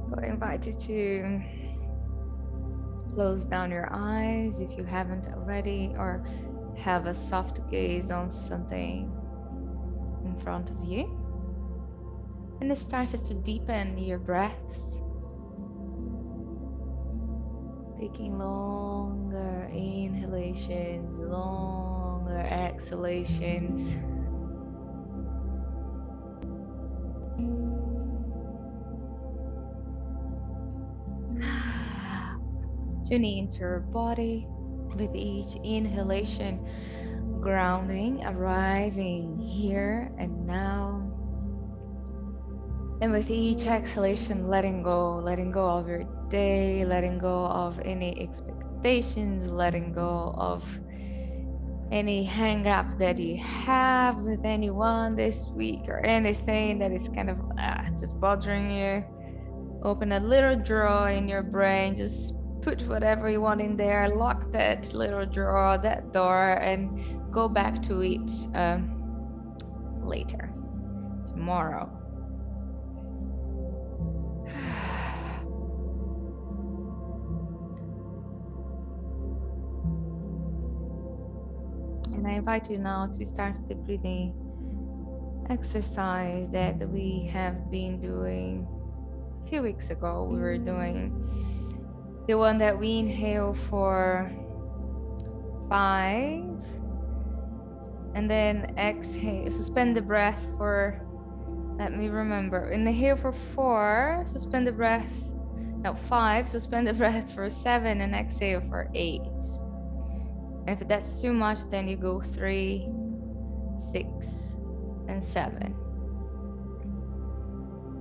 So I invite you to close down your eyes if you haven't already, or have a soft gaze on something in front of you. And start to deepen your breaths, taking longer inhalations, longer exhalations. Tuning into your body with each inhalation, grounding, arriving here and now. And with each exhalation, letting go of your day, letting go of any expectations, letting go of any hang up that you have with anyone this week, or anything that is kind of just bothering you. Open a little drawer in your brain, just put whatever you want in there, lock that little drawer, that door, and go back to it later, tomorrow. And I invite you now to start the breathing exercise that we have been doing a few weeks ago. We were doing the one that we inhale for 5 and then exhale, suspend the breath for, let me remember, inhale for 4, suspend the breath, no, 5, suspend the breath for 7, and exhale for 8. And if that's too much, then you go 3, 6, and 7.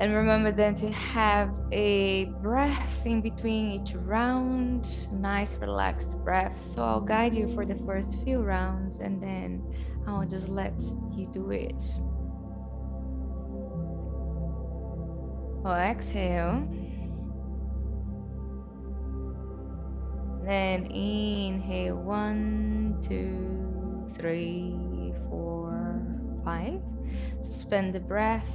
And remember then to have a breath in between each round, nice relaxed breath. So I'll guide you for the first few rounds, and then I'll just let you do it. So exhale. Then inhale 1, 2, 3, 4, 5. Suspend the breath.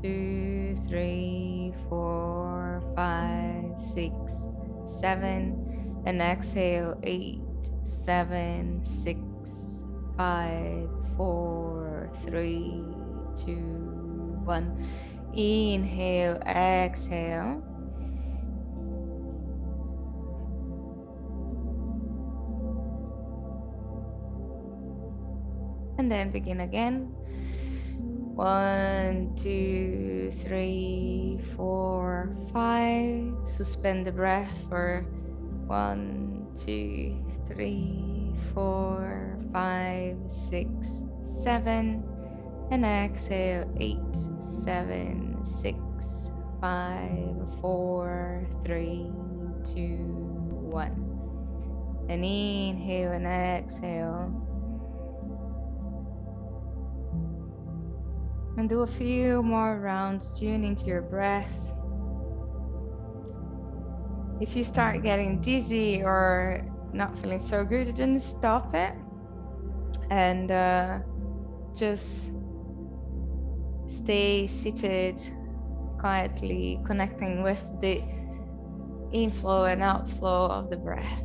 2, 3, 4, 5, 6, 7, and exhale 8, 7, 6, 5, 4, 3, 2, 1. Inhale, exhale. And then begin again. 1, 2, 3, 4, 5. Suspend the breath for 1, 2, 3, 4, 5, 6, 7. And exhale 8, 7, 6, 5, 4, 3, 2, 1. And inhale and exhale. And do a few more rounds, tune into your breath. If you start getting dizzy or not feeling so good, then stop it and just stay seated quietly, connecting with the inflow and outflow of the breath.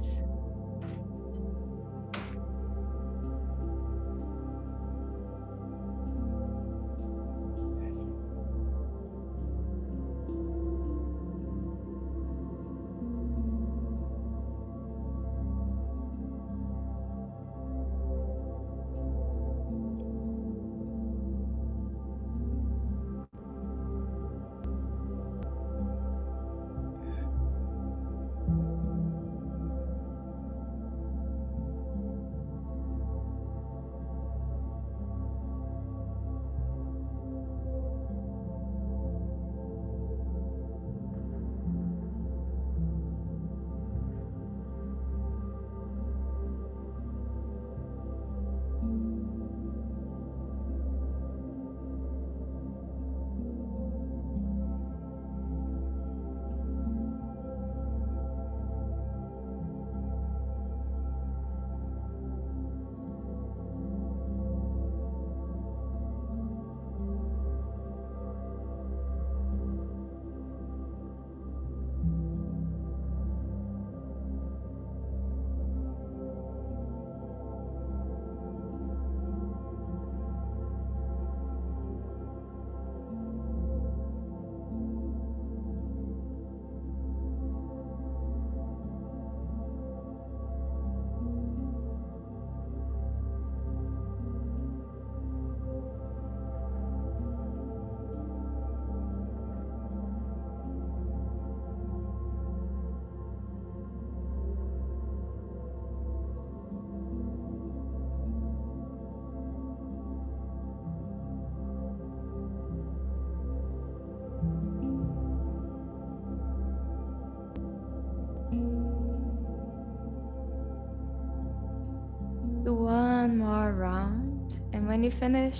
when you finish,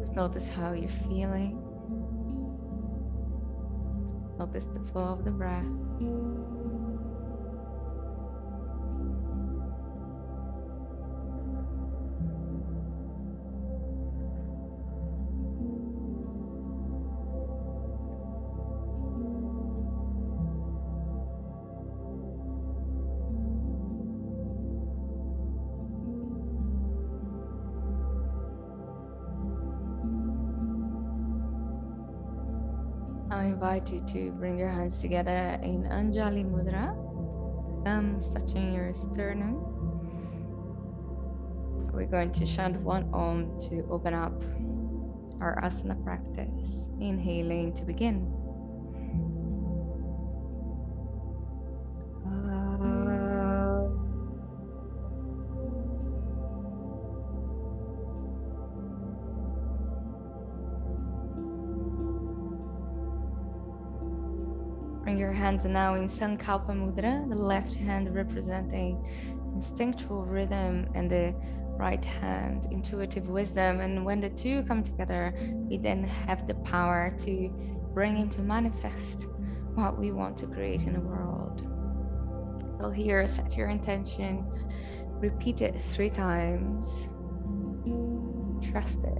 just notice how you're feeling. Notice the flow of the breath. I invite you to bring your hands together in Anjali Mudra, thumbs touching your sternum. We're going to chant one Om to open up our asana practice. Inhaling to begin. Bring your hands now in Sankalpa Mudra, the left hand representing instinctual rhythm and the right hand intuitive wisdom. And when the two come together, we then have the power to bring into manifest what we want to create in the world. So here, set your intention, repeat it 3 times, trust it.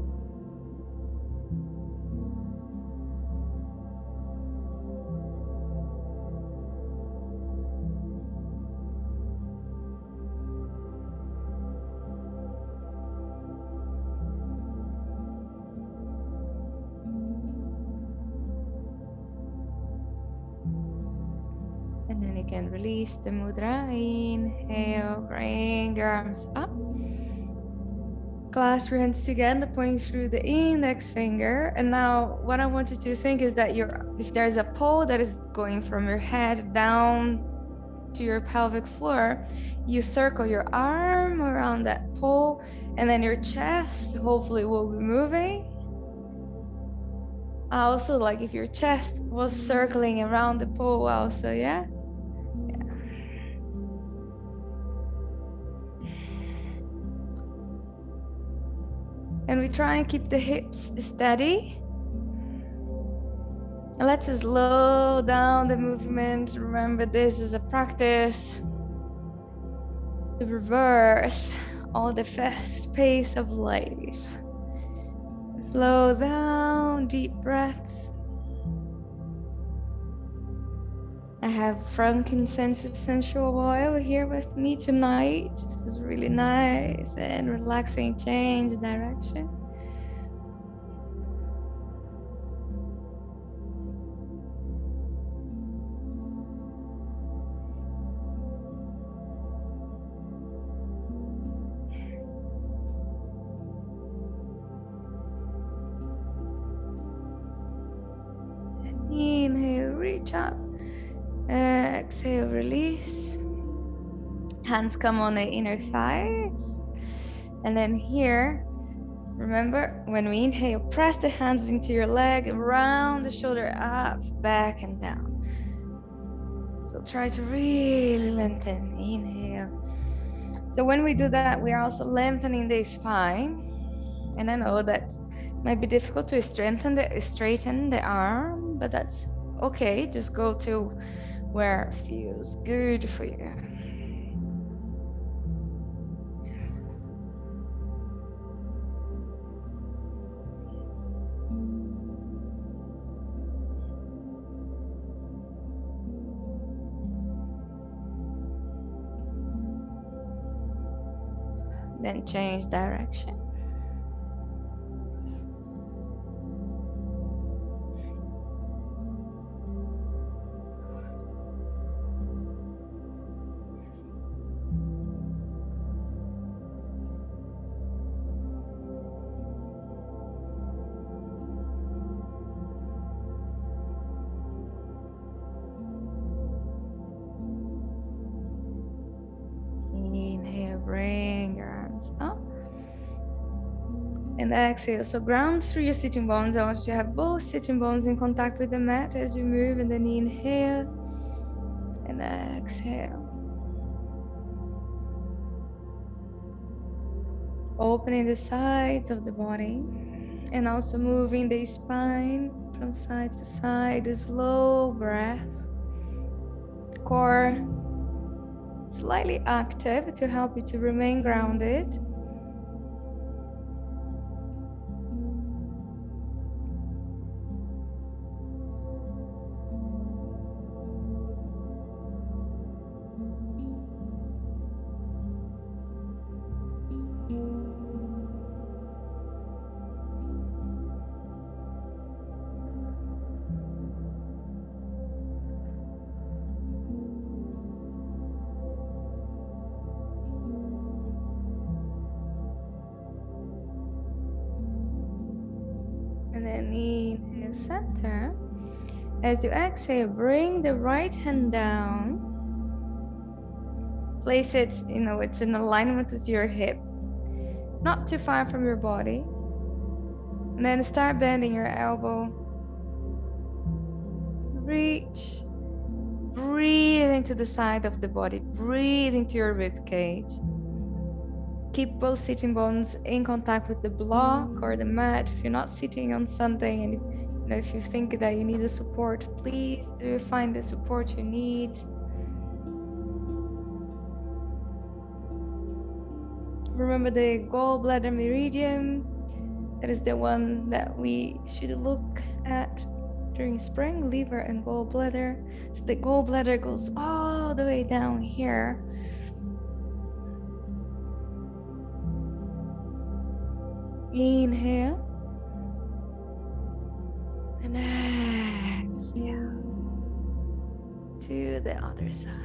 And then you can release the mudra. Inhale, bring your arms up. Clasp your hands together, pointing through the index finger. And now what I want you to think is that if there's a pole that is going from your head down to your pelvic floor, you circle your arm around that pole, and then your chest hopefully will be moving. Also, like if your chest was circling around the pole also, yeah? And we try and keep the hips steady. And let's slow down the movement. Remember, this is a practice to reverse all the fast pace of life. Slow down, deep breaths. I have frankincense essential oil here with me tonight. It's really nice and relaxing. Change direction. Inhale, reach up. Exhale, release. Hands come on the inner thighs. And then here, remember, when we inhale, press the hands into your leg, round the shoulder up, back and down. So try to really lengthen. Inhale. So when we do that, we are also lengthening the spine. And I know that might be difficult to straighten the arm, but that's okay. Just go to where it feels good for you. Then change direction. Inhale, bring your arms up. And exhale. So ground through your sitting bones. I want you to have both sitting bones in contact with the mat as you move, and then inhale and exhale. Opening the sides of the body and also moving the spine from side to side. A slow breath. Core slightly active to help you to remain grounded. And then inhale, center. As you exhale, bring the right hand down. Place it, it's in alignment with your hip, not too far from your body. And then start bending your elbow. Reach. Breathe into the side of the body. Breathe into your rib cage. Keep both sitting bones in contact with the block or the mat. If you're not sitting on something and if you think that you need a support, please do find the support you need. Remember the gallbladder meridian. That is the one that we should look at during spring, liver and gallbladder. So the gallbladder goes all the way down here. Inhale and exhale to the other side.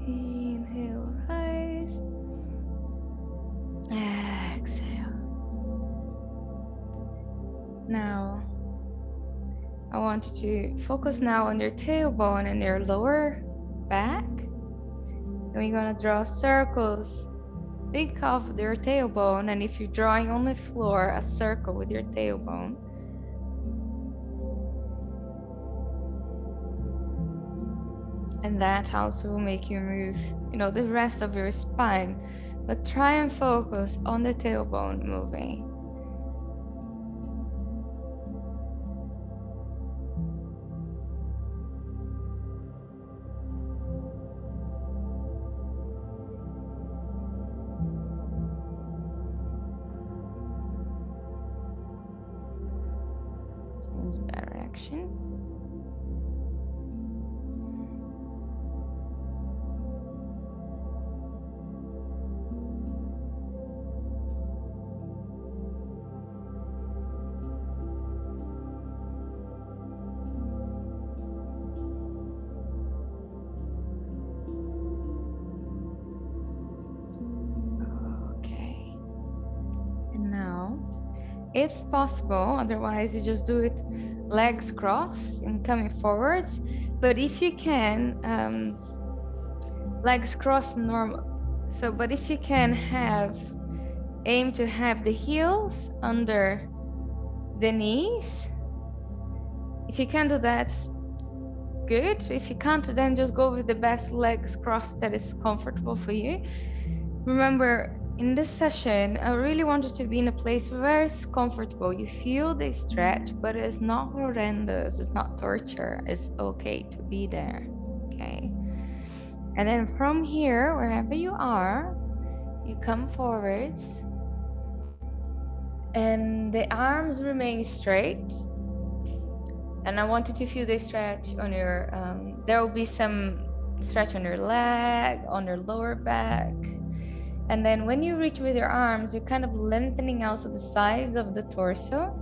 Inhale, rise. Exhale. Now, I want you to focus now on your tailbone and your lower back. And we're gonna draw circles. Think of your tailbone, and if you're drawing on the floor, a circle with your tailbone. And that also will make you move, the rest of your spine. But try and focus on the tailbone moving. Change direction. If possible, otherwise you just do it legs crossed and coming forwards. But if you can, legs crossed normal. So, but if you can aim to have the heels under the knees. If you can do that, good. If you can't, then just go with the best legs crossed that is comfortable for you. Remember, in this session, I really want you to be in a place where it's comfortable. You feel the stretch, but it's not horrendous. It's not torture. It's okay to be there, okay? And then from here, wherever you are, you come forwards and the arms remain straight. And I want you to feel the stretch on your, there will be some stretch on your leg, on your lower back. And then when you reach with your arms, you're kind of lengthening also the sides of the torso.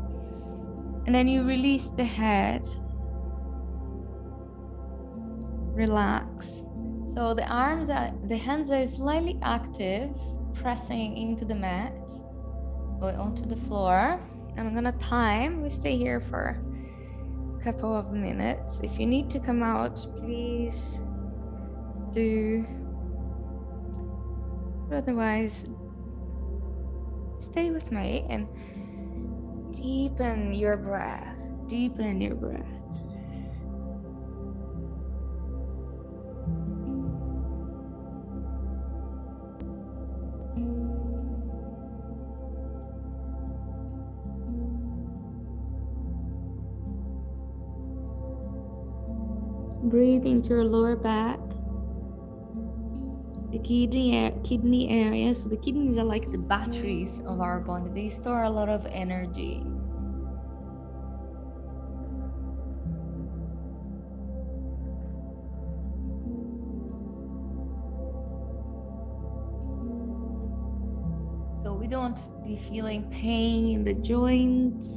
And then you release the head. relax. So the hands are slightly active, pressing into the mat, going onto the floor. I'm gonna time. We stay here for a couple of minutes. If you need to come out, please do. But otherwise, stay with me and deepen your breath. Deepen your breath. Breathe into your lower back, the kidney area. So the kidneys are like the batteries of our body. They store a lot of energy. So we don't be feeling pain in the joints.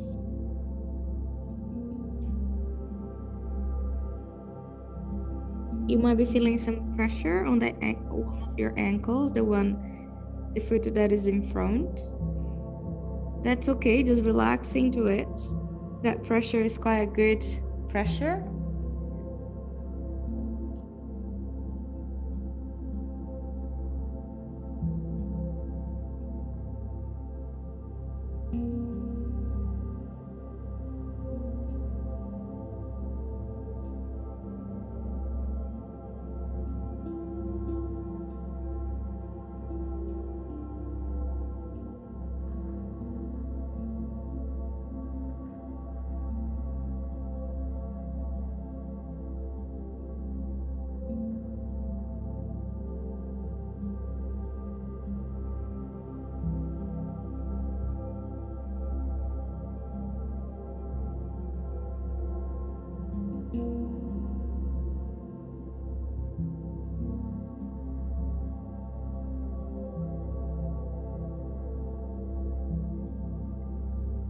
You might be feeling some pressure on the one of your ankles, the foot that is in front. That's okay, just relax into it. That pressure is quite a good pressure.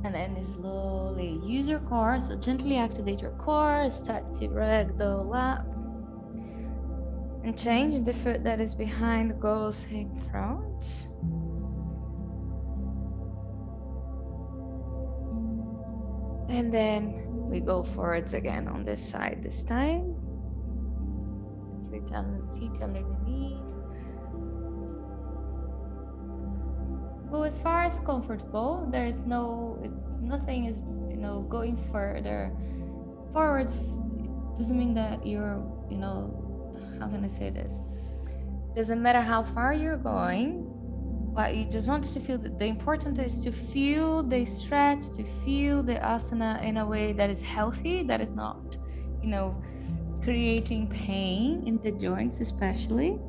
And then slowly use your core, so gently activate your core, start to ragdoll up. And change the foot that is behind goes in front. And then we go forwards again on this side this time. Feet under the knees. Go as far as comfortable. Nothing is, going further forwards. Doesn't mean that you're, how can I say this? Doesn't matter how far you're going, but you just want to feel that the important is to feel the stretch, to feel the asana in a way that is healthy, that is not, creating pain in the joints, especially.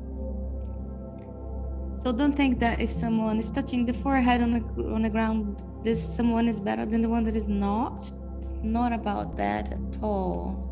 So don't think that if someone is touching the forehead on the ground, someone is better than the one that is not. It's not about that at all.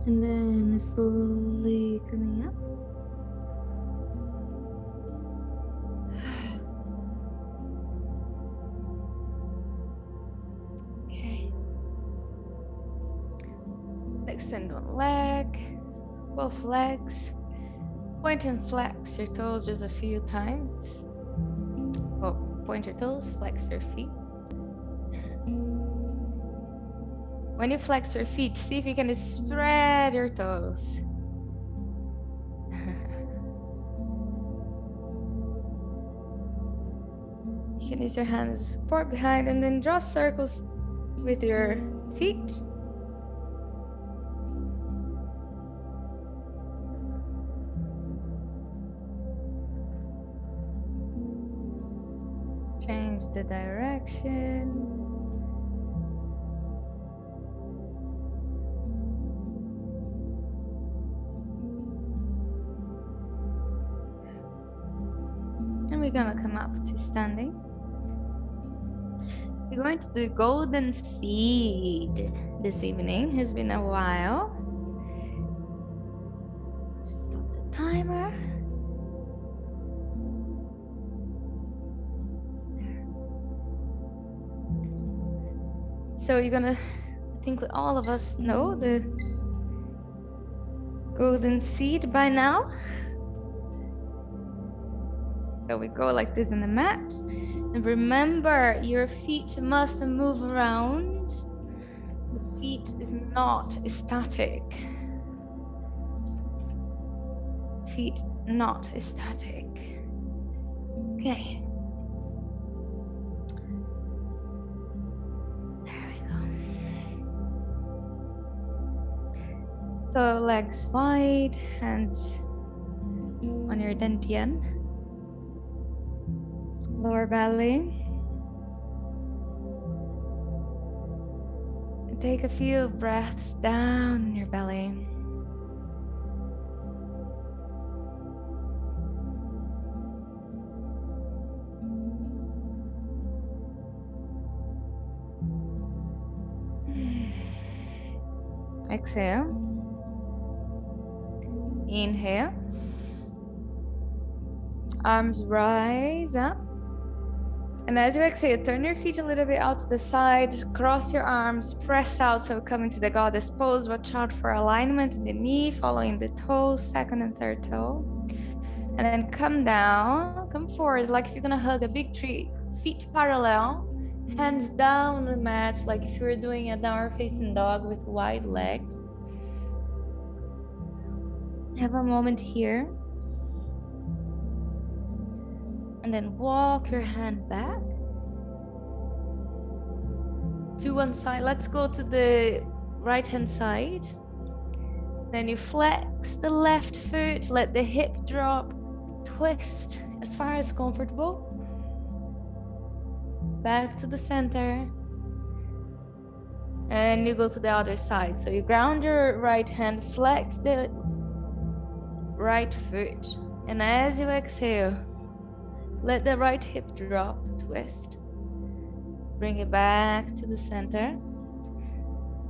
And then slowly coming up. Okay. Extend one leg, both legs. Point and flex your toes just a few times. Oh, point your toes, flex your feet. When you flex your feet, see if you can spread your toes. You can use your hands as support behind and then draw circles with your feet. Change the direction. And we're gonna come up to standing. We're going to do golden seed this evening. It's been a while. Stop the timer. So you're gonna, I think all of us know the golden seed by now. So we go like this on the mat. And remember, your feet must move around. The feet is not static. Feet not static. Okay. There we go. So legs wide, hands on your dantian. Lower belly. And take a few breaths down in your belly. Exhale. Inhale. Arms rise up. And as you exhale, turn your feet a little bit out to the side, cross your arms, press out, so come into the goddess pose. Watch out for alignment in the knee, following the toes, second and third toe. And then come down, come forward, like if you're gonna hug a big tree, feet parallel, hands down on the mat, like if you're doing a downward facing dog with wide legs. Have a moment here. And then walk your hand back to one side. Let's go to the right hand side. Then you flex the left foot, let the hip drop, twist as far as comfortable. Back to the center. And you go to the other side. So you ground your right hand, flex the right foot. And as you exhale, let the right hip drop, twist. Bring it back to the center.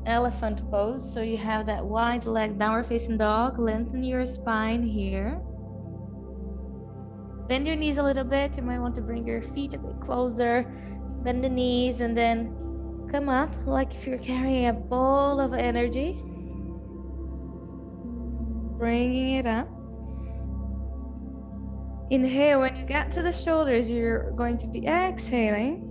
Elephant pose, so you have that wide leg, downward facing dog. Lengthen your spine here. Bend your knees a little bit. You might want to bring your feet a bit closer. Bend the knees and then come up like if you're carrying a ball of energy. Bringing it up. Inhale. When you get to the shoulders, you're going to be exhaling.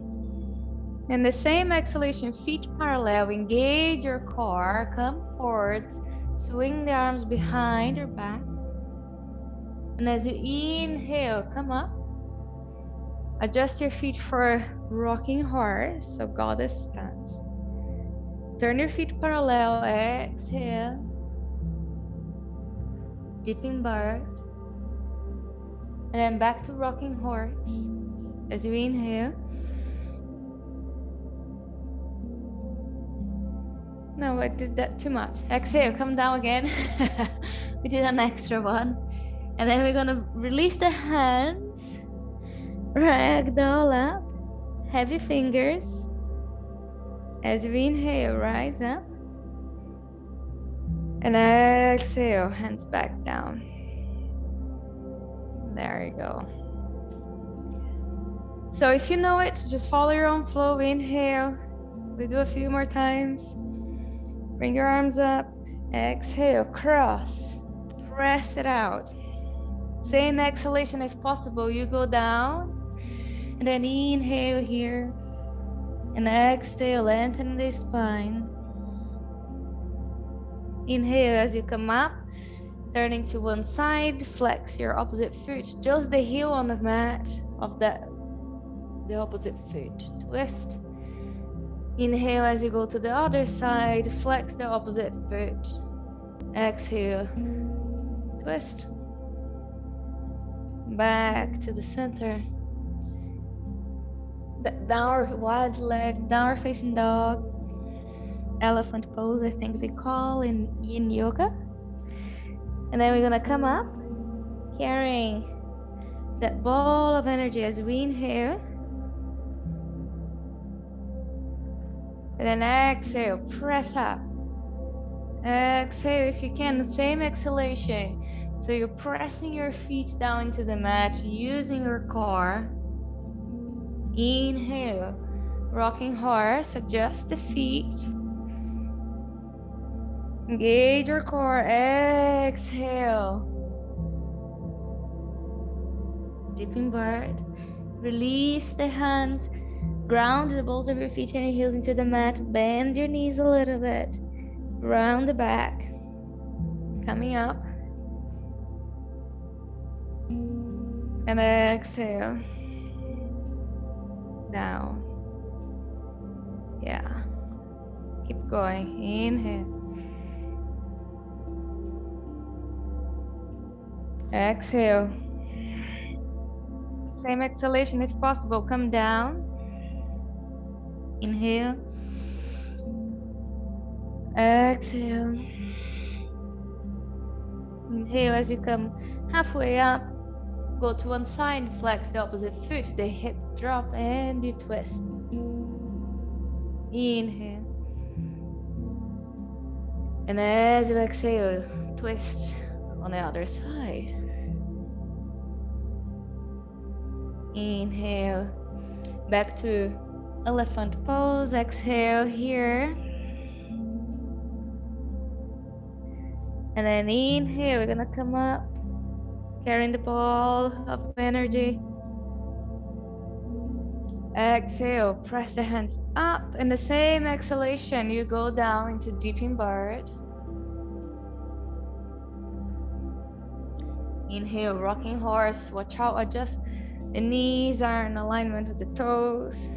And the same exhalation, feet parallel, engage your core, come forwards, swing the arms behind your back. And as you inhale, come up. Adjust your feet for rocking horse, so goddess stance. Turn your feet parallel, exhale. Dipping bird. And then back to rocking horse. As you inhale. No, I did that too much. Exhale, come down again. We did an extra one. And then we're gonna release the hands. Ragdoll up. Heavy fingers. As you inhale, rise up. And exhale, hands back down. There you go. So if you know it, just follow your own flow. Inhale. We do a few more times. Bring your arms up. Exhale, cross. Press it out. Same exhalation if possible. You go down. And then inhale here. And exhale, lengthen the spine. Inhale as you come up. Turning to one side. Flex your opposite foot. Just the heel on the mat of the opposite foot. Twist. Inhale as you go to the other side. Flex the opposite foot. Exhale. Twist. Back to the center. Downward wide leg, downward facing dog. Elephant pose, I think they call in yin yoga. And then we're gonna come up, carrying that ball of energy as we inhale. And then exhale, press up. Exhale if you can, the same exhalation. So you're pressing your feet down into the mat, using your core. Inhale, rocking horse, adjust the feet. Engage your core, exhale. Dipping bird. Release the hands, ground the balls of your feet and your heels into the mat. Bend your knees a little bit. Round the back. Coming up. And exhale. Down. Yeah. Keep going. Inhale. Exhale. Same exhalation if possible. Come down. Inhale. Exhale. Inhale as you come halfway up. Go to one side, flex the opposite foot, the hip drop, and you twist. Inhale. And as you exhale, twist on the other side. Inhale. Back to elephant pose. Exhale here. And then inhale, we're gonna come up, carrying the ball of energy. Exhale, press the hands up. And the same exhalation, you go down into dipping bird. Inhale, rocking horse. Watch out, adjust. The knees are in alignment with the toes.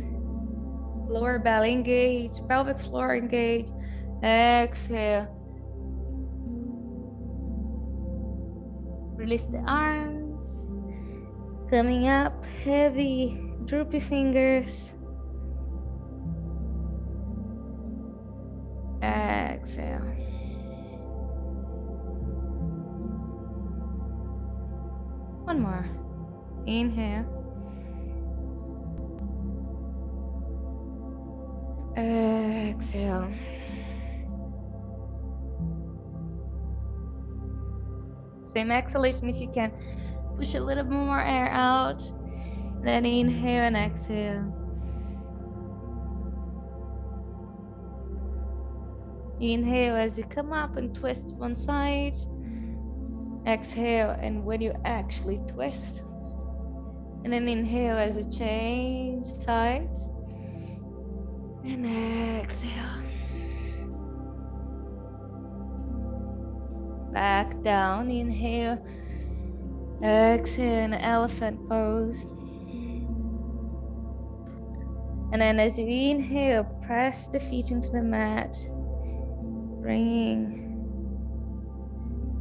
Lower belly engage, pelvic floor engage. Exhale. Release the arms. Coming up, heavy, droopy fingers. Exhale. One more. Inhale. Exhale. Same exhalation if you can. Push a little bit more air out. Then inhale and exhale. Inhale as you come up and twist one side. Exhale, and when you actually twist. And then inhale as you change sides. And exhale. Back down, inhale. Exhale, an elephant pose. And then as you inhale, press the feet into the mat. Bringing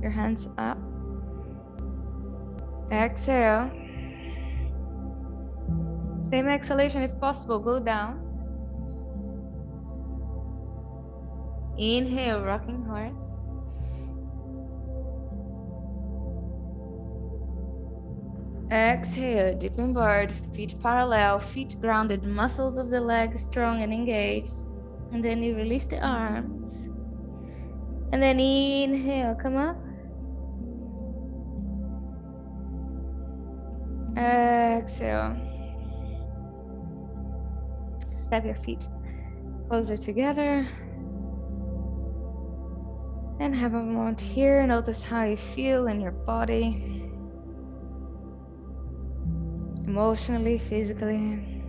your hands up. Exhale. Same exhalation if possible, go down. Inhale, rocking horse. Exhale, dipping bird, feet parallel, feet grounded, muscles of the legs strong and engaged. And then you release the arms. And then inhale, come up. Exhale. Step your feet closer together. And have a moment here. Notice how you feel in your body. Emotionally, physically.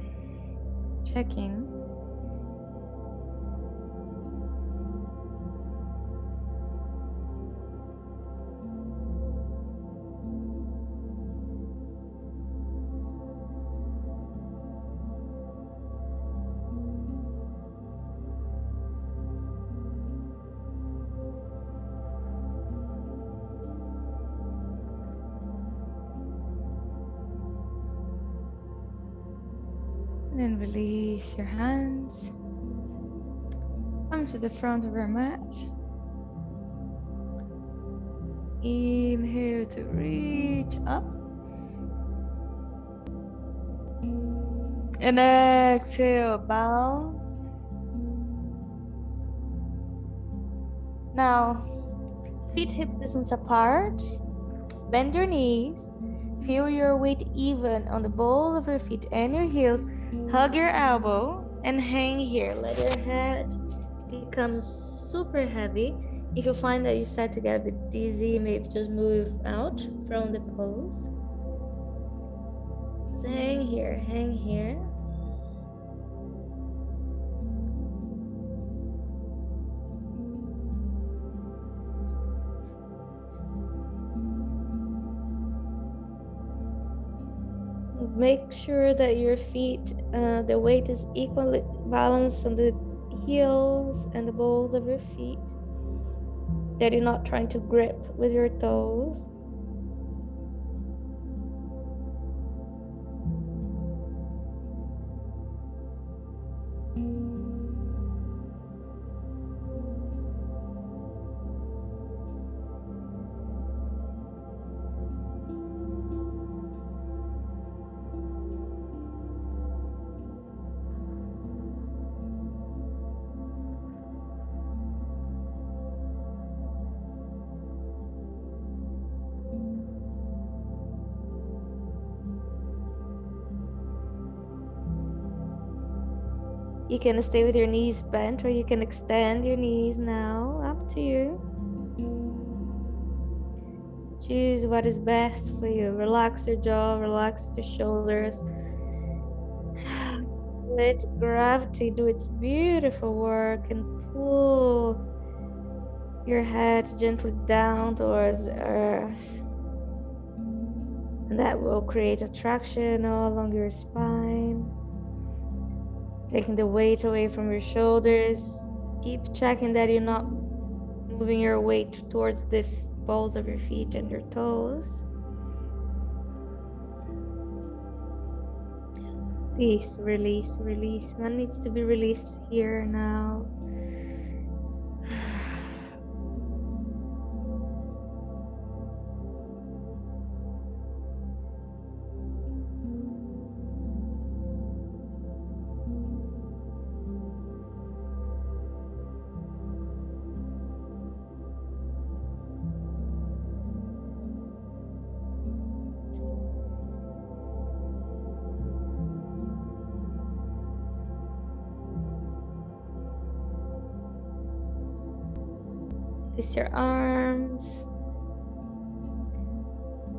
Checking. Then release your hands. Come to the front of your mat. Inhale to reach up. And exhale, bow. Now, feet hip distance apart. Bend your knees. Feel your weight even on the balls of your feet and your heels. Hug your elbow and hang here. Let your head become super heavy. If you find that you start to get a bit dizzy, maybe just move out from the pose. So hang here, hang here. Make sure that your feet, the weight is equally balanced on the heels and the balls of your feet. That you're not trying to grip with your toes. You can stay with your knees bent, or you can extend your knees now, up to you. Choose what is best for you. Relax your jaw, relax your shoulders. Let gravity do its beautiful work and pull your head gently down towards the earth. And that will create attraction all along your spine. Taking the weight away from your shoulders. Keep checking that you're not moving your weight towards the balls of your feet and your toes. Release, release, release. What needs to be released here now? Release your arms.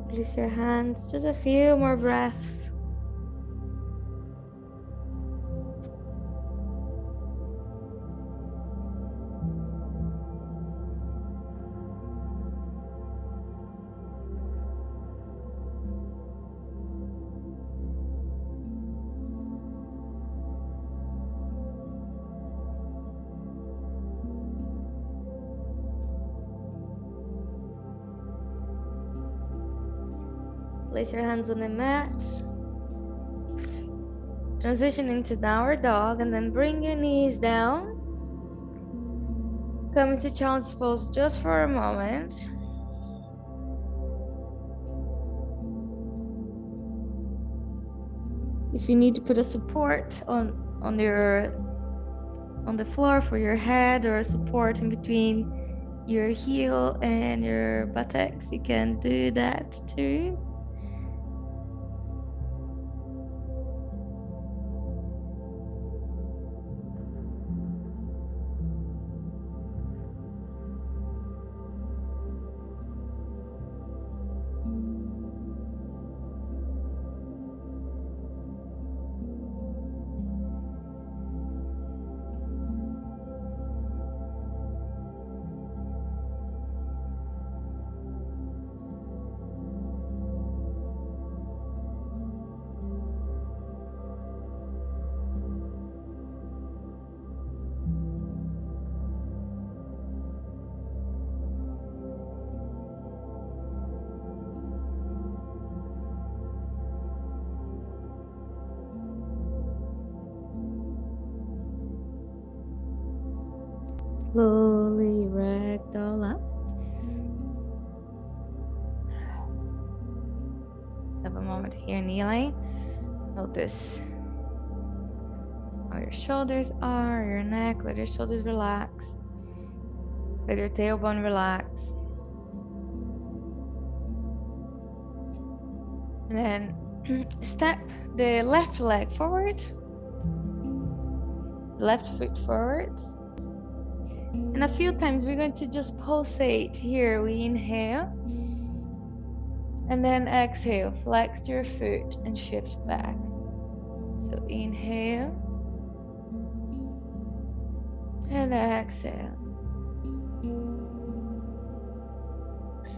Release your hands. Just a few more breaths. Place your hands on the mat. Transition into downward dog and then bring your knees down. Come into child's pose just for a moment. If you need to put a support on the floor for your head, or a support in between your heel and your buttocks, you can do that too. Slowly ragdoll up. Have a moment here kneeling. Notice how your shoulders are, your neck. Let your shoulders relax. Let your tailbone relax. And then step the left leg forward, left foot forwards. And a few times we're going to just pulsate here. We inhale. And then exhale. Flex your foot and shift back. So inhale. And exhale.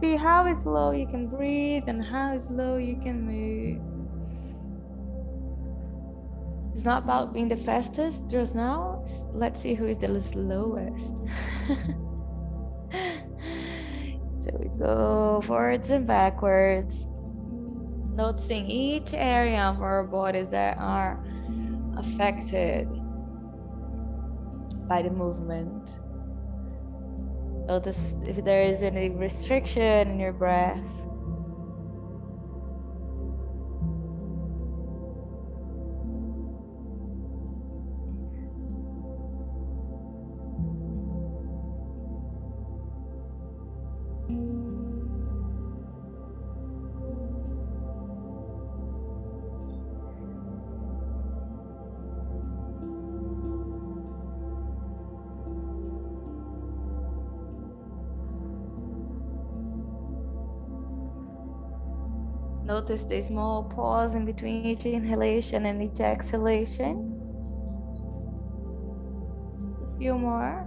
See how slow you can breathe and how slow you can move. It's not about being the fastest just now. Let's see who is the slowest. So we go forwards and backwards, noticing each area of our bodies that are affected by the movement. Notice if there is any restriction in your breath. Notice the small pause in between each inhalation and each exhalation. A few more.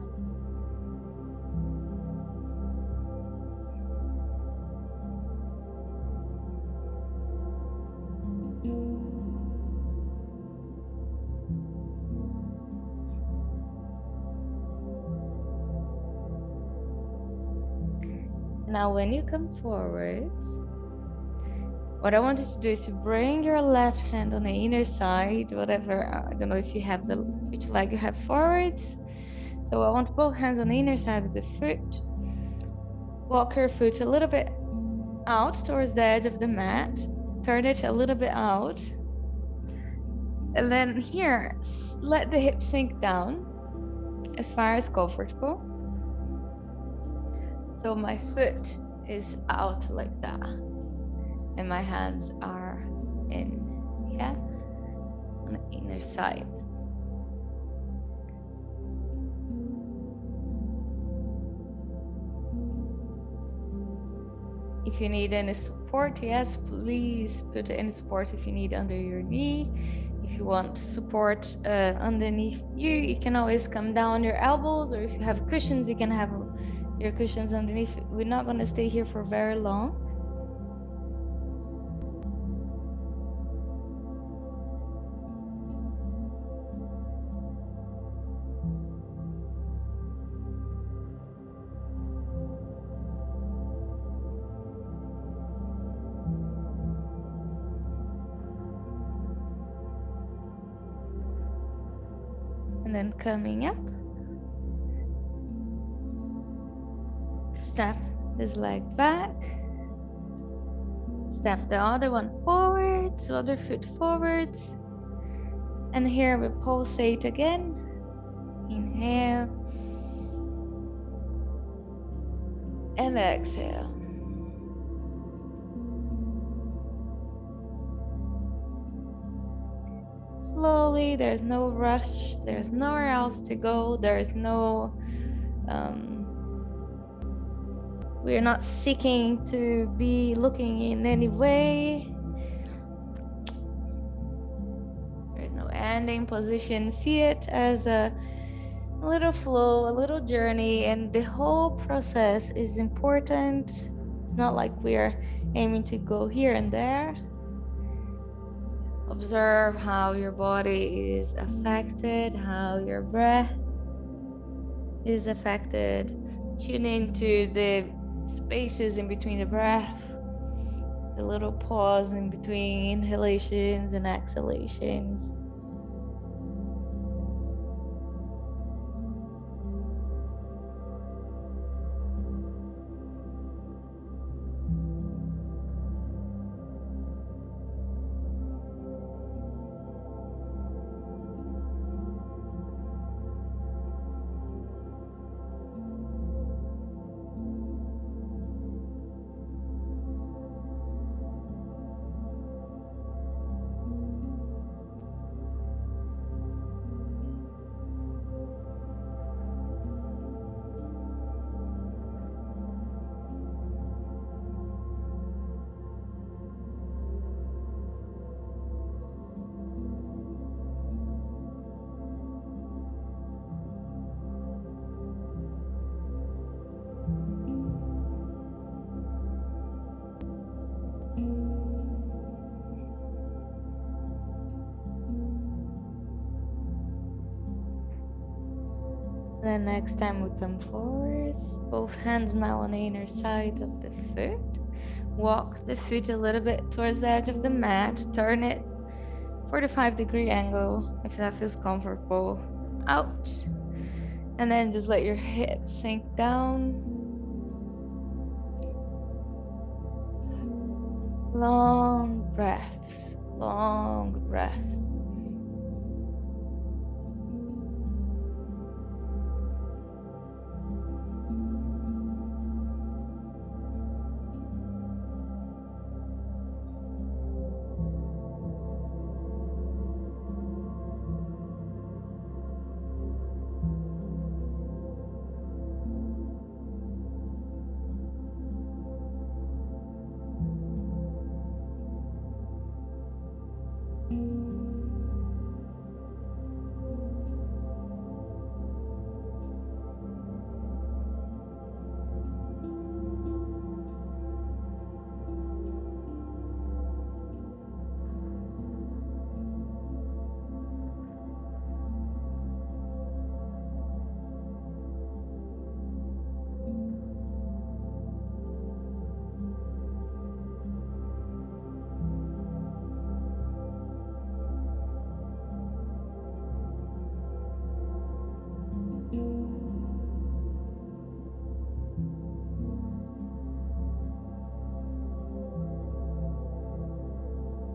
Now when you come forwards, what I want you to do is to bring your left hand on the inner side, whatever, I don't know if you have which leg you have forwards. So I want both hands on the inner side of the foot. Walk your foot a little bit out towards the edge of the mat. Turn it a little bit out. And then here, let the hips sink down as far as comfortable. So my foot is out like that. And my hands are in here on the inner side. If you need any support, yes, please put any support if you need under your knee. If you want support underneath you, you can always come down on your elbows, or if you have cushions, you can have your cushions underneath. We're not going to stay here for very long. And then coming up, step this leg back, step the other one forwards, other foot forwards, and here we pulsate again. Inhale And exhale. Slowly, there's no rush, there's nowhere else to go, there's no, we're not seeking to be looking in any way. There's no ending position. See it as a little flow, a little journey, and the whole process is important. It's not like we're aiming to go here and there. Observe how your body is affected, how your breath is affected. Tune into the spaces in between the breath, the little pause in between inhalations and exhalations. Then next time we come forwards, both hands now on the inner side of the foot. Walk the foot a little bit towards the edge of the mat. Turn it 45-degree angle if that feels comfortable. Out. And then just let your hips sink down. Long breaths. Long breaths.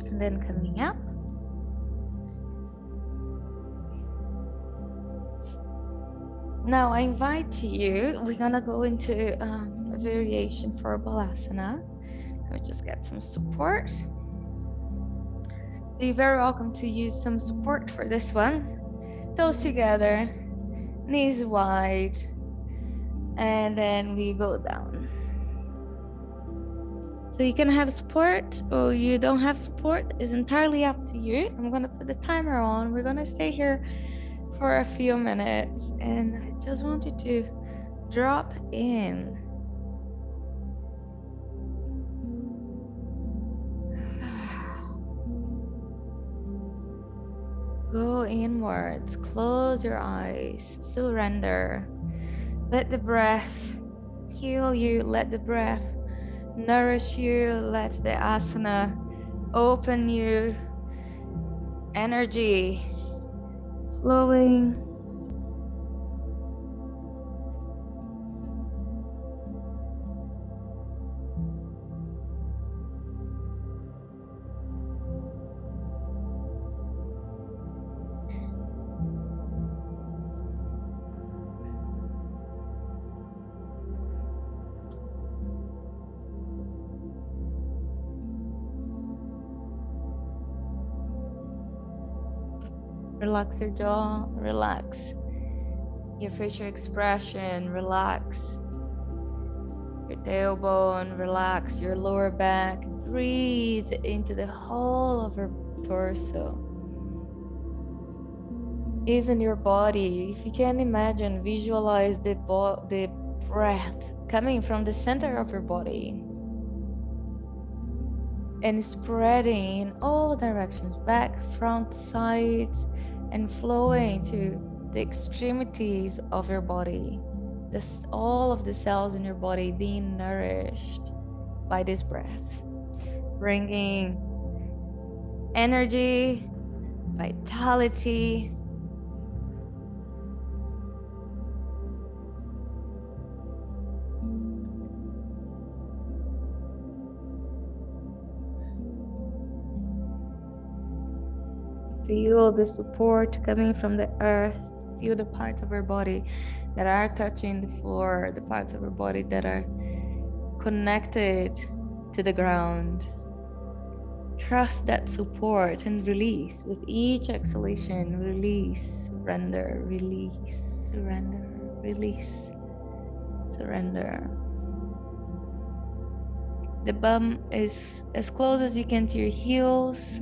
And then coming up. Now I invite you, we're gonna go into a variation for Balasana. Let me just get some support. So you're very welcome to use some support for this one. Toes together, knees wide, and then we go down. So you can have support or you don't have support, is entirely up to you. I'm gonna put the timer on. We're gonna stay here for a few minutes, and I just want you to drop in. Go inwards, close your eyes, surrender. Let the breath heal you, let the breath nourish you, let the asana open you, energy flowing. Relax your jaw, relax your facial expression, relax your tailbone, relax your lower back. Breathe into the whole of your torso. Even your body, if you can imagine, visualize the breath coming from the center of your body and spreading in all directions, back, front, sides, and flowing to the extremities of your body. All of the cells in your body being nourished by this breath, bringing energy, vitality. Feel the support coming from the earth. Feel the parts of your body that are touching the floor, the parts of your body that are connected to the ground. Trust that support and release. With each exhalation, release, surrender, release, surrender, release, surrender. The bum is as close as you can to your heels.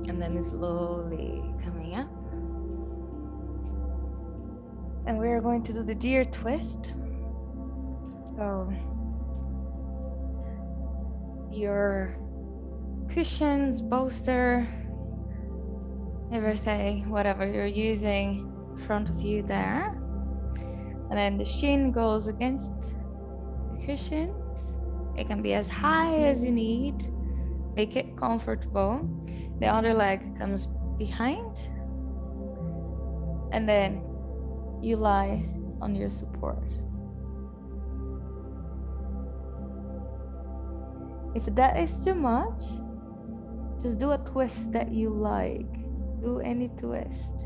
And then slowly coming up. And we're going to do the deer twist. So your cushions, bolster, everything, whatever you're using in front of you there. And then the shin goes against the cushions. It can be as high as you need. Make it comfortable. The other leg comes behind. And then you lie on your support. If that is too much, just do a twist that you like. Do any twist.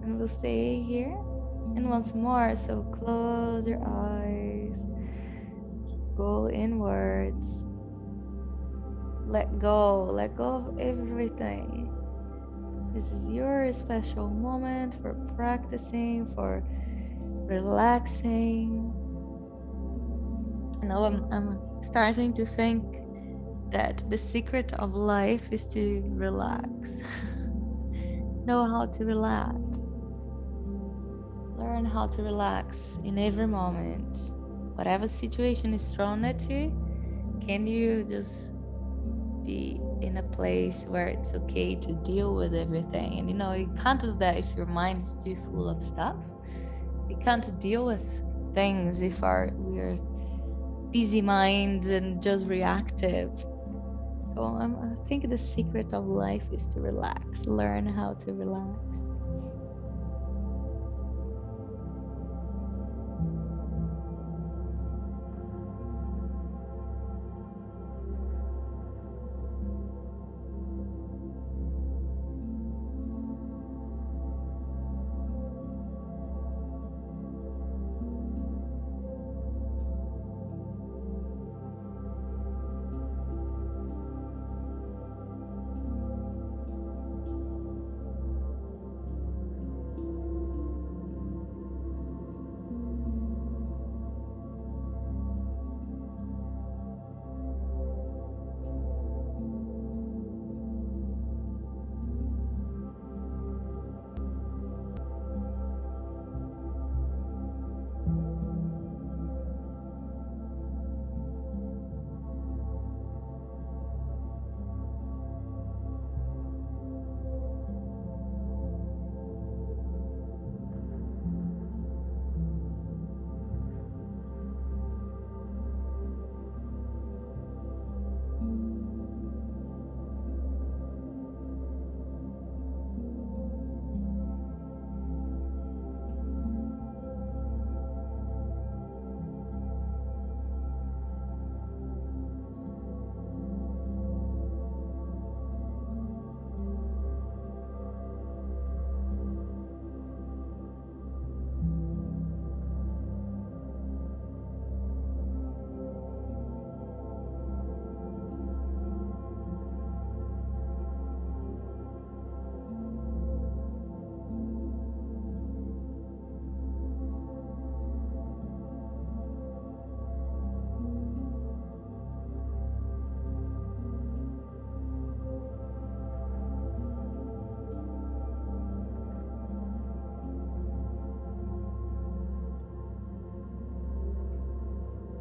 And we'll stay here. And once more, so close your eyes. Go inwards. Let go of everything. This is your special moment for practicing, for relaxing. Now I'm starting to think that the secret of life is to relax. Know how to relax. Learn how to relax in every moment. Whatever situation is thrown at you, can you just be in a place where it's okay to deal with everything? And you can't do that if your mind is too full of stuff. You can't deal with things if we're busy minds and just reactive. So I think the secret of life is to relax, learn how to relax.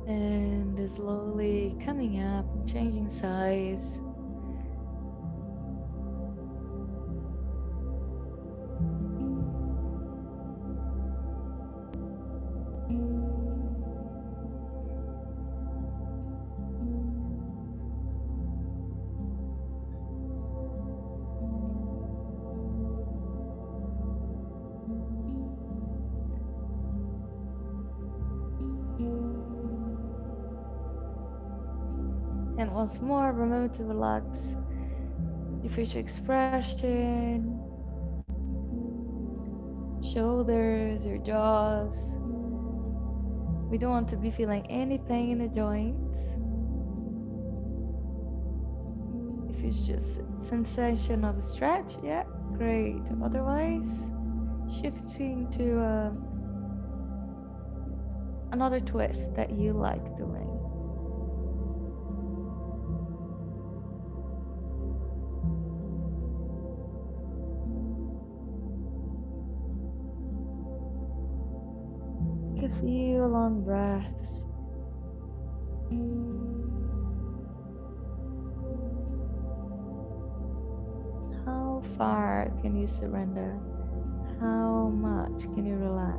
And slowly coming up, changing size. And once more, remember to relax your facial expression, shoulders, your jaws. We don't want to be feeling any pain in the joints. If it's just sensation of stretch, yeah, great. Otherwise, shifting to another twist that you like doing. Take a few long breaths. How far can you surrender? How much can you relax?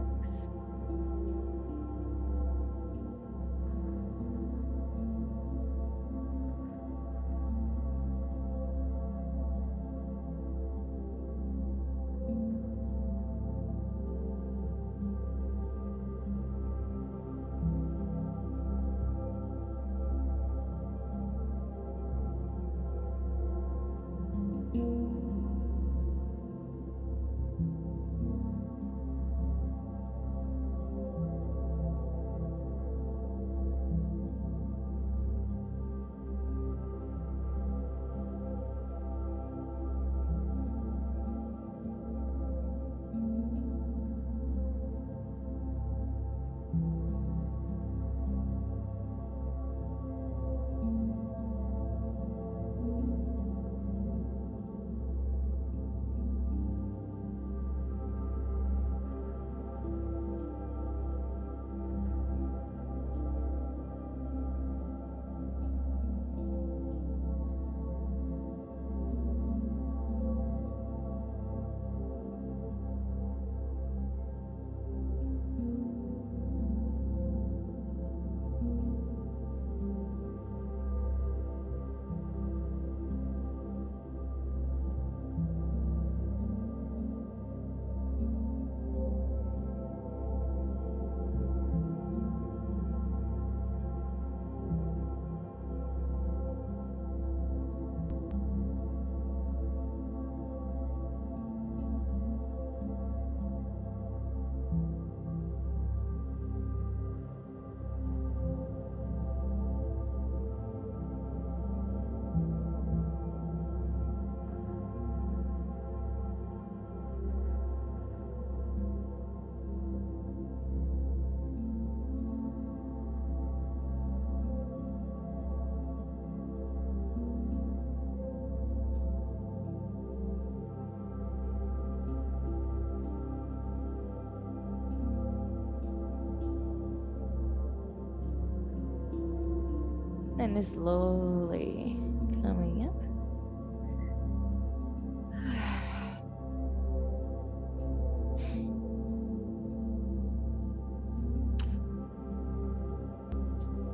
and slowly coming up.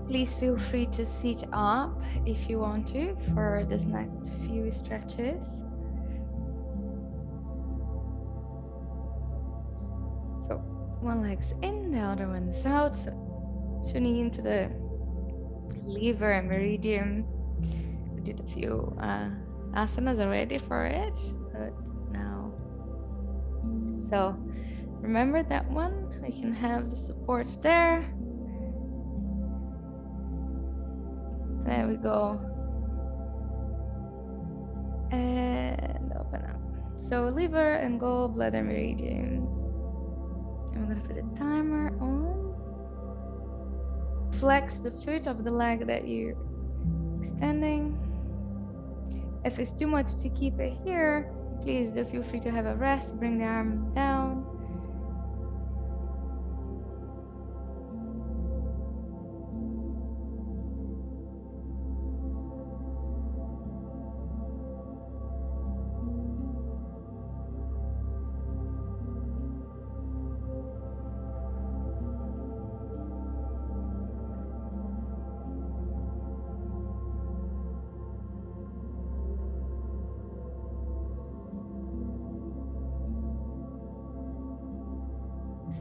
Please feel free to sit up if you want to for this next few stretches. So one leg's in, the other one's out. So tuning into the liver and meridian. We did a few asanas already for it, but now. So remember that one. We can have the support there. There we go. And open up. So liver and gallbladder meridian. And we're gonna put a timer on. Flex the foot of the leg that you're extending. If it's too much to keep it here, please do feel free to have a rest. Bring the arm down.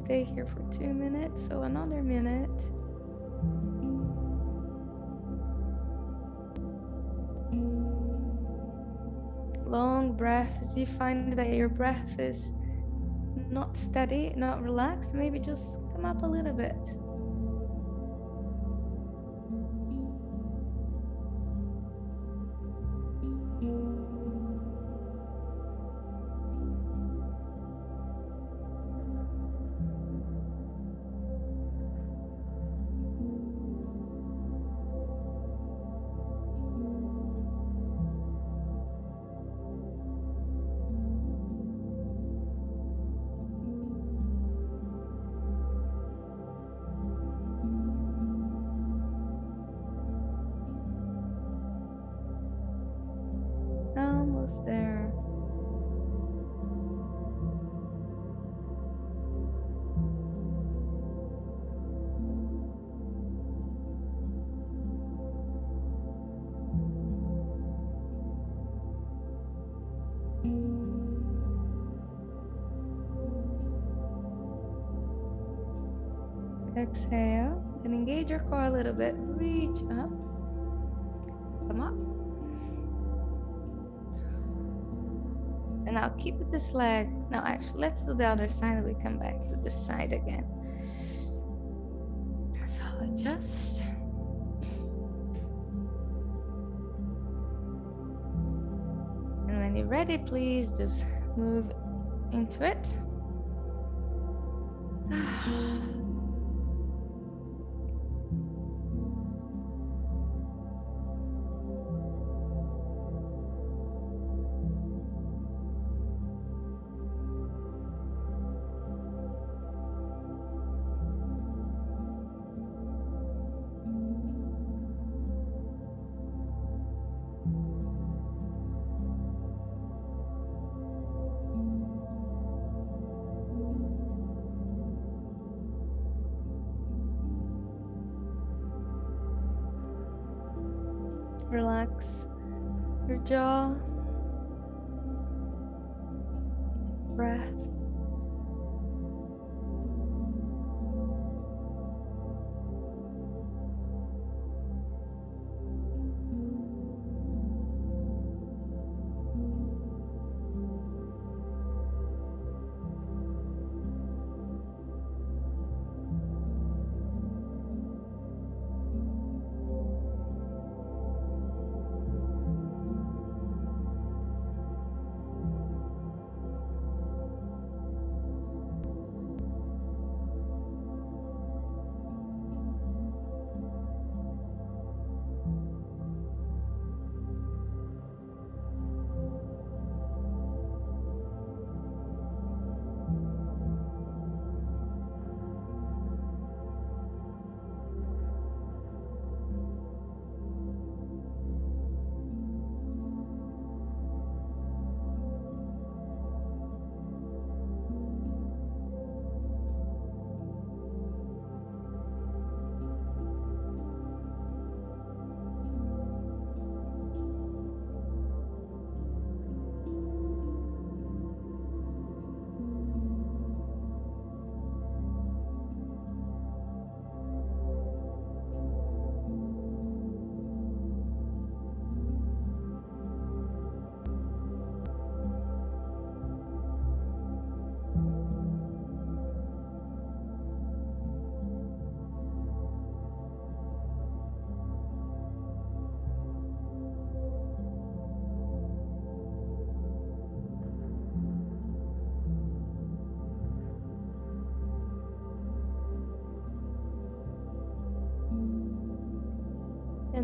Stay here for 2 minutes, so another minute. Long breath. As you find that your breath is not steady, not relaxed, maybe just come up a little bit. Almost there. Exhale and engage your core a little bit. Reach up. Come up. And now keep this leg. Now actually let's do the other side and we come back to this side again. So adjust. And when you're ready, please just move into it. Relax your jaw, breath.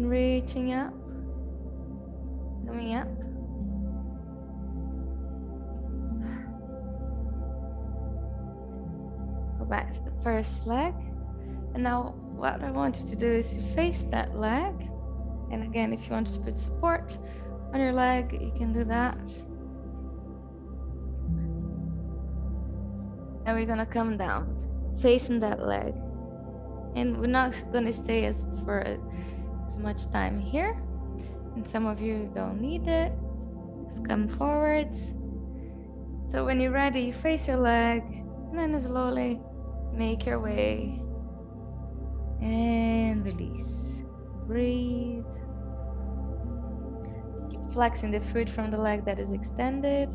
And reaching up, coming up. Go back to the first leg. And now what I want you to do is to face that leg. And again, if you want to put support on your leg, you can do that. And we're gonna come down, facing that leg. And we're not gonna stay for as much time here. And some of you don't need it. Just come forwards. So when you're ready, you face your leg, and then slowly make your way and release. Breathe. Keep flexing the foot from the leg that is extended.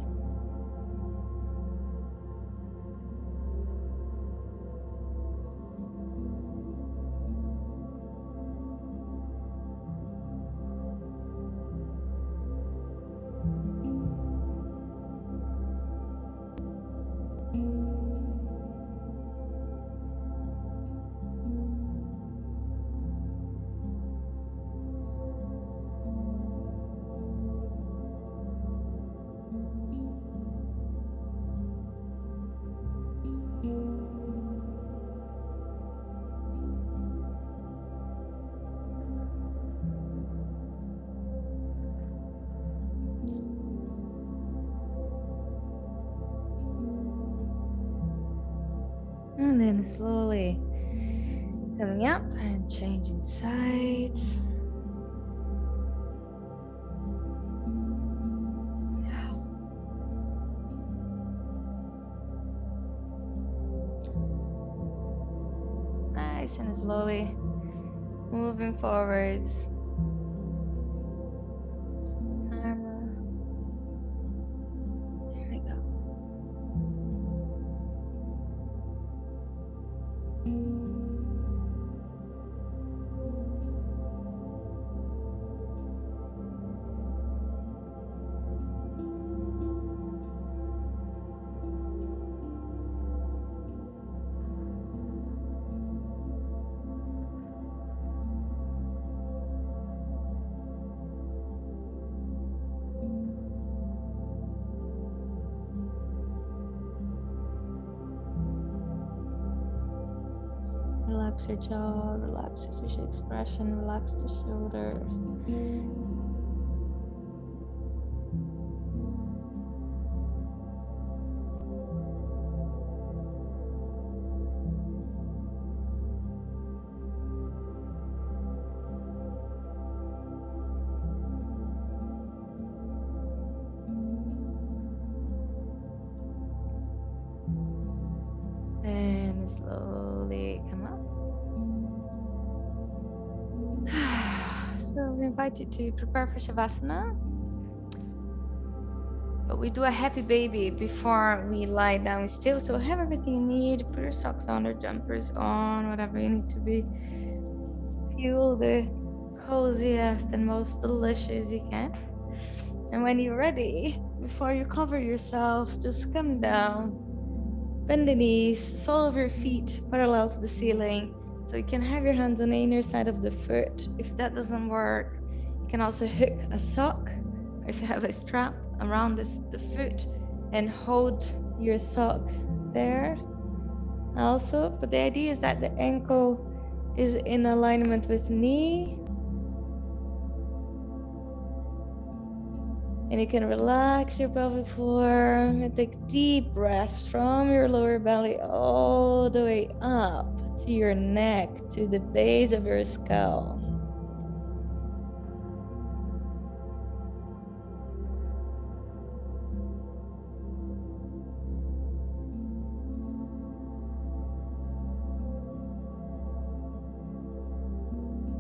And then slowly coming up and changing sides. Nice, and slowly moving forwards. There we go. Relax your jaw, relax your facial expression, relax the shoulders. And slowly come up. So we invite you to prepare for Shavasana. But we do a happy baby before we lie down still. So have everything you need. Put your socks on or jumpers on, whatever you need to be. Feel the coziest and most delicious you can. And when you're ready, before you cover yourself, just come down. Bend the knees, sole of your feet parallel to the ceiling. So you can have your hands on the inner side of the foot. If that doesn't work, you can also hook a sock, or if you have a strap around the foot, and hold your sock there also. But the idea is that the ankle is in alignment with knee. And you can relax your pelvic floor and take deep breaths from your lower belly all the way up to your neck, to the base of your skull.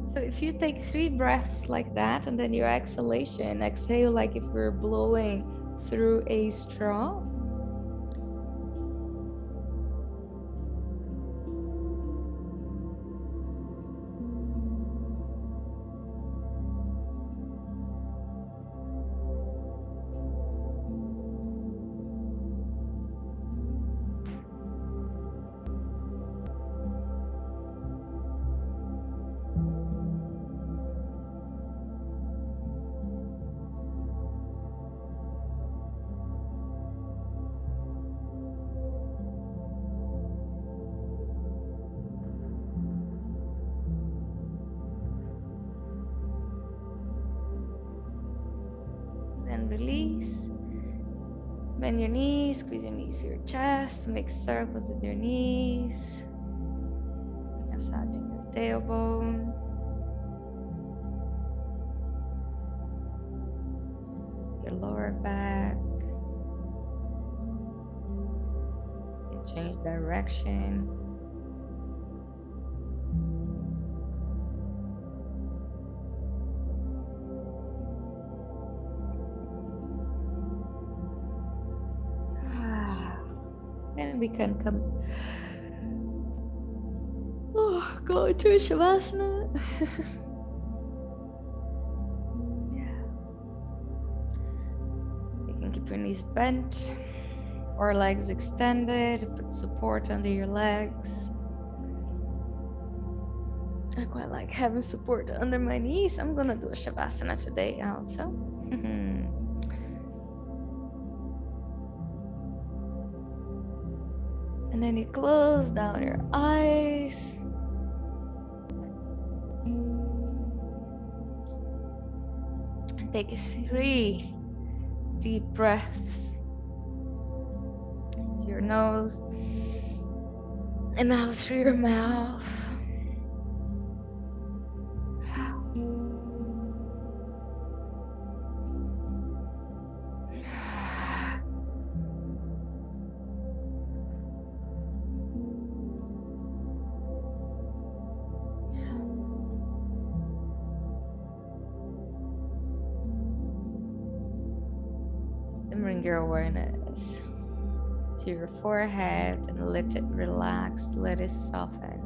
So if you take 3 breaths like that, and then your exhale like if we're blowing through a straw. and release. Bend your knees, squeeze your knees to your chest, make circles with your knees. Massaging your tailbone. Your lower back. You can change direction. And we can come go into Shavasana. Yeah. You can keep your knees bent or legs extended. Put support under your legs. I quite like having support under my knees. I'm gonna do a Shavasana today also. And then you close down your eyes. And take 3 deep breaths to your nose and out through your mouth. And bring your awareness to your forehead and let it relax, let it soften.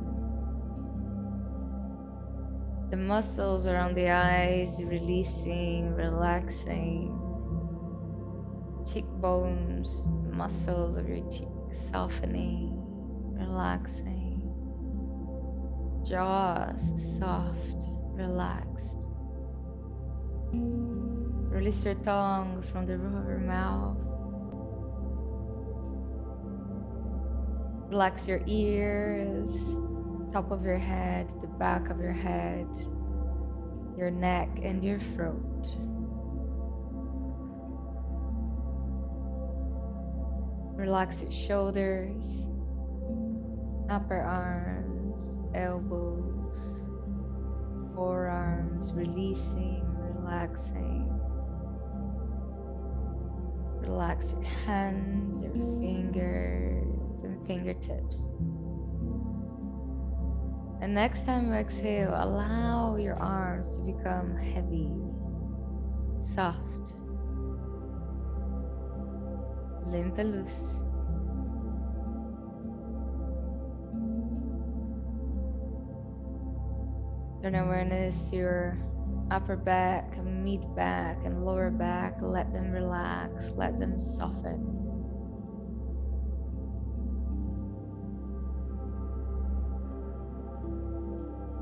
The muscles around the eyes releasing, relaxing. Cheekbones, the muscles of your cheeks softening, relaxing. Jaws soft, relaxed. Release your tongue from the roof of your mouth. Relax your ears, top of your head, the back of your head, your neck and your throat. Relax your shoulders, upper arms, elbows, forearms, releasing, relaxing. Relax your hands, your fingers, and fingertips. And next time you exhale, allow your arms to become heavy, soft, limp and loose. Turn awareness to your upper back, mid back, and lower back. Let them relax, let them soften.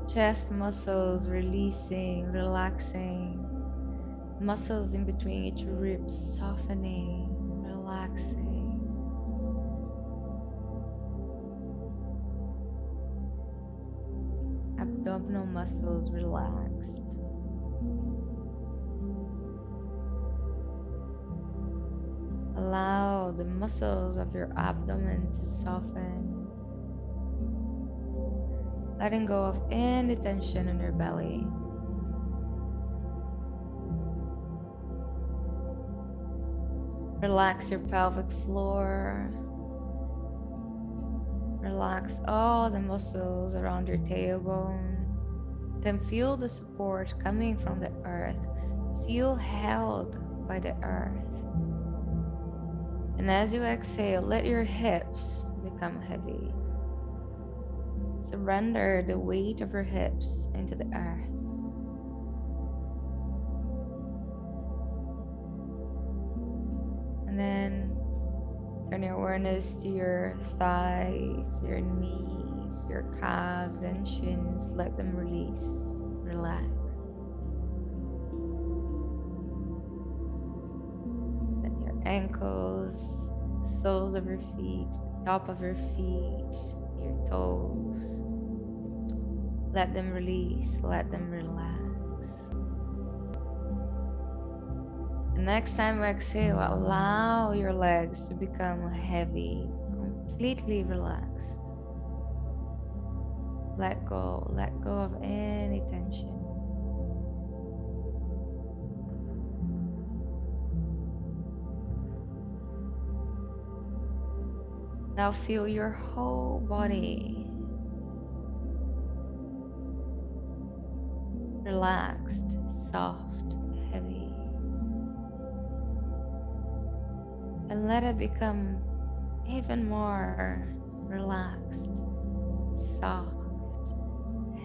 Chest muscles releasing, relaxing. Muscles in between each ribs softening, relaxing. Abdominal muscles relaxed. Allow the muscles of your abdomen to soften. Letting go of any tension in your belly. Relax your pelvic floor. Relax all the muscles around your tailbone. Then feel the support coming from the earth. Feel held by the earth. And as you exhale, let your hips become heavy. Surrender the weight of your hips into the earth. And then turn your awareness to your thighs, your knees, your calves and shins. Let them release, relax. Then your ankles, the soles of your feet, top of your feet, your toes. Let them release, let them relax. And next time you exhale, allow your legs to become heavy, completely relaxed. Let go of any tension. Now feel your whole body relaxed, soft, heavy. And let it become even more relaxed, soft,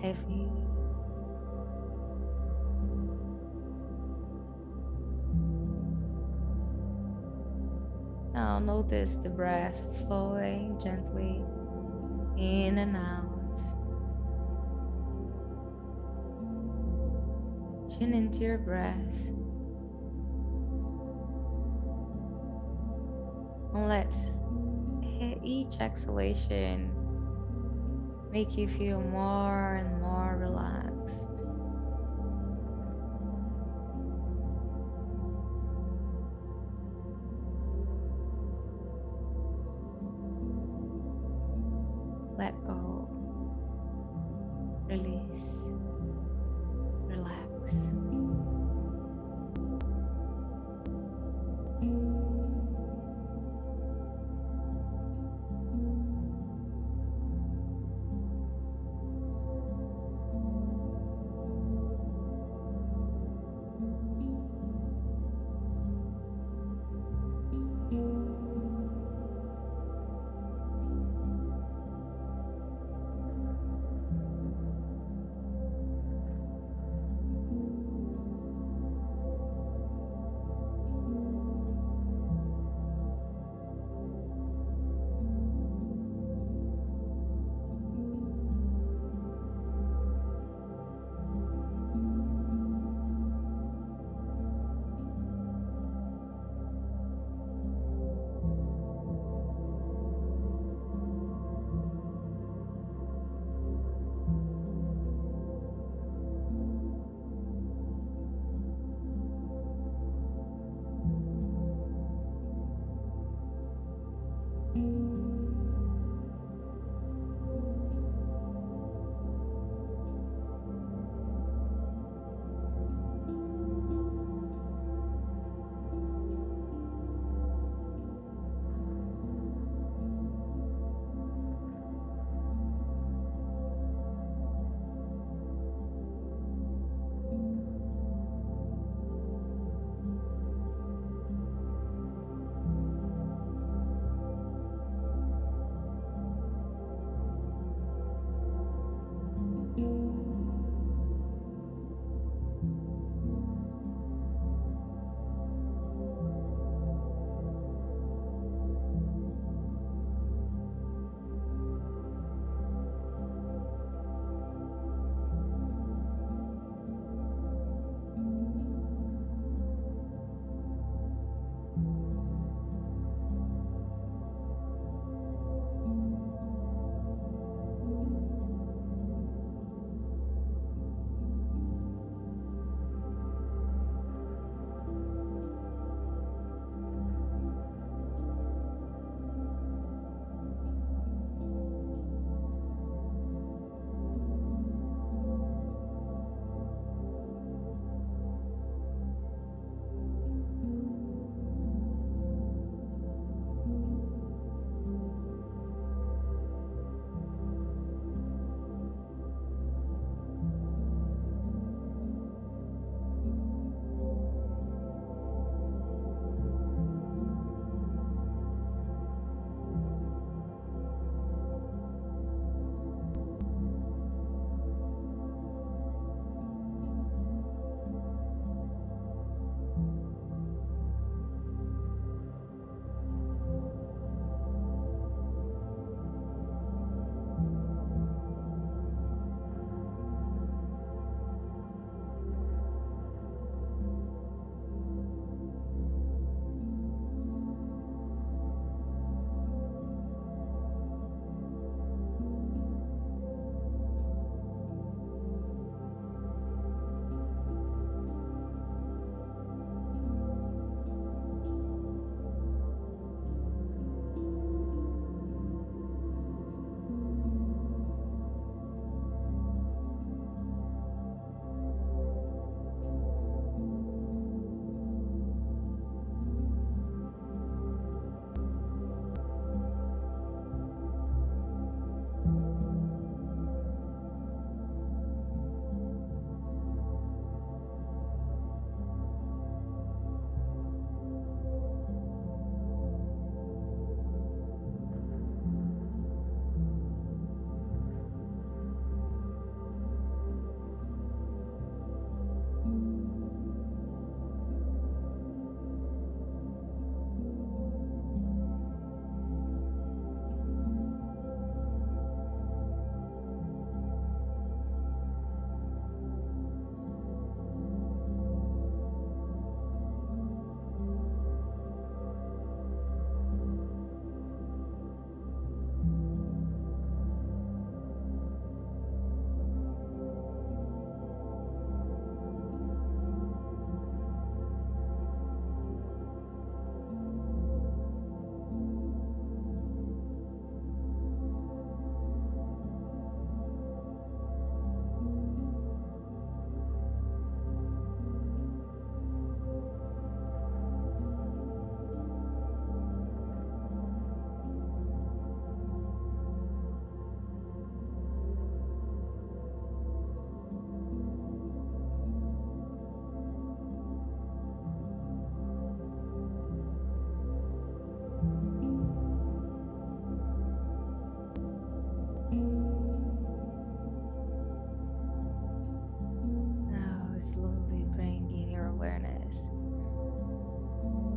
heavy. Now notice the breath flowing gently in and out. Tune into your breath and let each exhalation make you feel more and more relaxed. Let go, release, relax.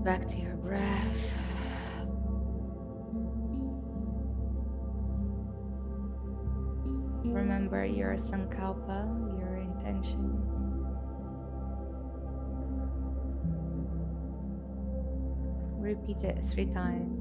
Back to your breath. Remember your sankalpa, your intention. Repeat it 3 times.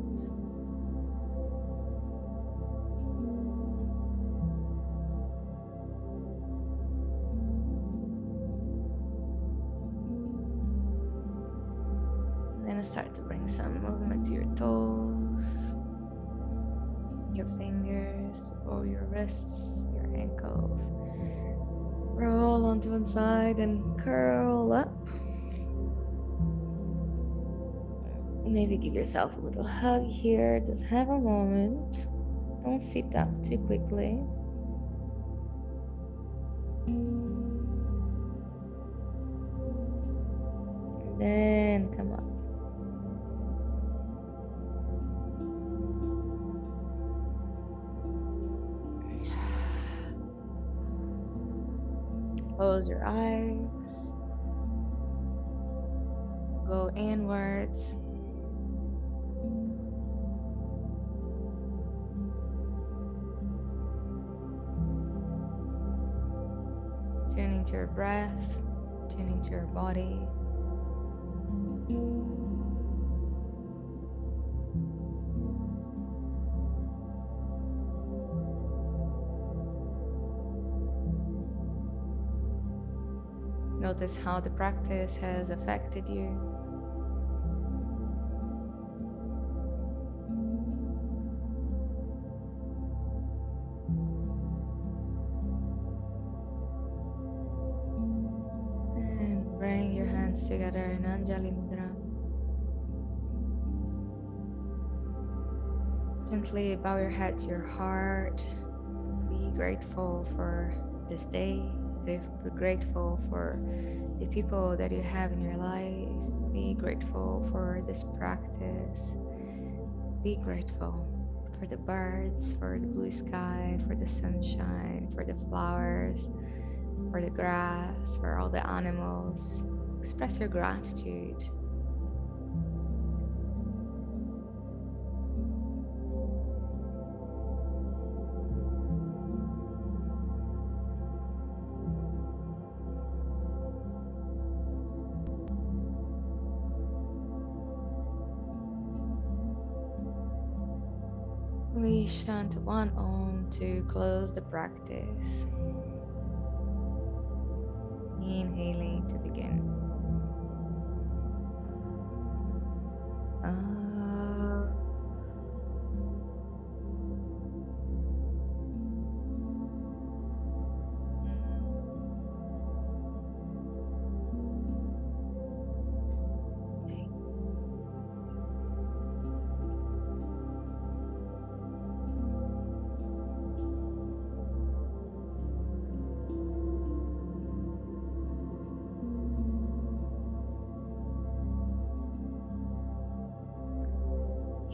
Then start to bring some movement to your toes, your fingers, or your wrists, your ankles. Roll onto one side and curl up. Maybe give yourself a little hug here. Just have a moment. Don't sit up too quickly. And then come up. Close your eyes. Go inwards. Tune into your breath. Tune into your body. Notice how the practice has affected you. And bring your hands together in Anjali Mudra. Gently bow your head to your heart. Be grateful for this day. Be grateful for the people that you have in your life. Be grateful for this practice. Be grateful for the birds, for the blue sky, for the sunshine, for the flowers, for the grass, for all the animals. Express your gratitude. We chant one Om to close the practice. Inhaling to begin.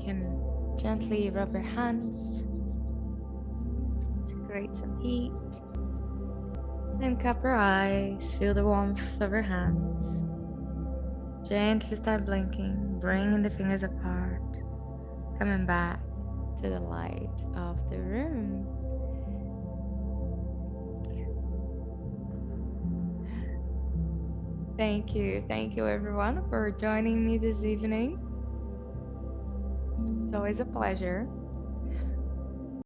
Can gently rub your hands to create some heat. And cup your eyes, feel the warmth of your hands. Gently start blinking, bringing the fingers apart, coming back to the light of the room. Thank you everyone for joining me this evening. It's always a pleasure.